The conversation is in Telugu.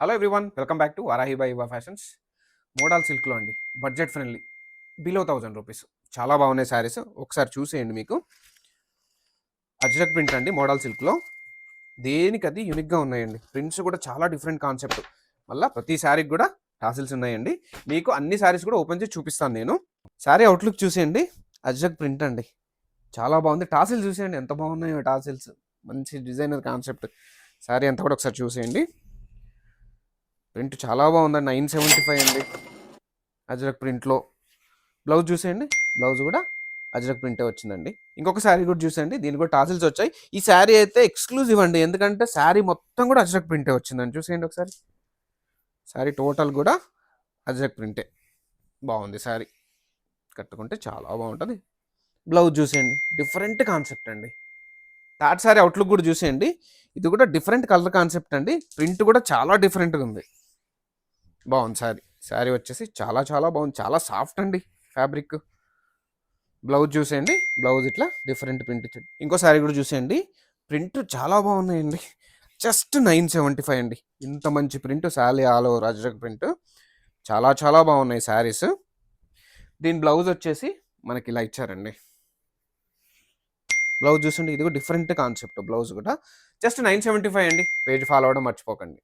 Hello everyone, welcome back to Varahi by యువ ఫ్యాషన్స్. మోడల్ సిల్క్లో అండి, బడ్జెట్ ఫ్రెండ్లీ, బిలో 1000 రూపీస్. చాలా బాగున్నాయి శారీస్, ఒకసారి చూసేయండి. మీకు అజ్రక్ ప్రింట్ అండి, మోడల్ సిల్క్లో. దేనికి అది యూనిక్గా ఉన్నాయండి. ప్రింట్స్ కూడా చాలా డిఫరెంట్ కాన్సెప్ట్. మళ్ళీ ప్రతి శారీకి కూడా టాసిల్స్ ఉన్నాయండి. మీకు అన్ని శారీస్ కూడా ఓపెన్ చేసి చూపిస్తాను నేను. శారీ అవుట్లుక్ చూసేయండి. అజ్రక్ ప్రింట్ అండి, చాలా బాగుంది. టాసిల్స్ చూసేయండి ఎంత బాగున్నాయో. టాసిల్స్ మంచి డిజైనర్ కాన్సెప్ట్. శారీ అంతా కూడా ఒకసారి చూసేయండి. ప్రింట్ చాలా బాగుందండి. 975 అండి అజ్రక్ ప్రింట్లో. బ్లౌజ్ చూసేయండి, బ్లౌజ్ కూడా అజ్రక్ ప్రింటే వచ్చిందండి. ఇంకొక శారీ కూడా చూసేయండి, దీనికి కూడా టాసిల్స్ వచ్చాయి. ఈ శారీ అయితే ఎక్స్క్లూజివ్ అండి, ఎందుకంటే శారీ మొత్తం కూడా అజ్రక్ ప్రింటే వచ్చిందండి. చూసేయండి ఒకసారి. శారీ టోటల్ కూడా అజ్రక్ ప్రింటే. బాగుంది శారీ, కట్టుకుంటే చాలా బాగుంటుంది. బ్లౌజ్ చూసేయండి, డిఫరెంట్ కాన్సెప్ట్ అండి. థర్డ్ శారీ అవుట్లుక్ కూడా చూసేయండి. ఇది కూడా డిఫరెంట్ కలర్ కాన్సెప్ట్ అండి. ప్రింట్ కూడా చాలా డిఫరెంట్గా ఉంది. బాగుంది శారీ. శారీ వచ్చేసి చాలా చాలా బాగుంది, చాలా సాఫ్ట్ అండి ఫ్యాబ్రిక్. బ్లౌజ్ చూసేయండి, బ్లౌజ్ ఇట్లా డిఫరెంట్ ప్రింట్ ఇచ్చాడు. ఇంకో శారీ కూడా చూసేయండి, ప్రింట్ చాలా బాగున్నాయండి. జస్ట్ 975 అండి. ఇంత మంచి print sari all over Ajrak print. చాలా చాలా బాగున్నాయి శారీస్. దీని బ్లౌజ్ వచ్చేసి మనకి ఇలా ఇచ్చారండి. బ్లౌజ్ చూసండి, ఇది కూడా డిఫరెంట్ కాన్సెప్ట్. బ్లౌజ్ కూడా జస్ట్ 975 అండి. పేజ్ ఫాలో అవ్వడం మర్చిపోకండి.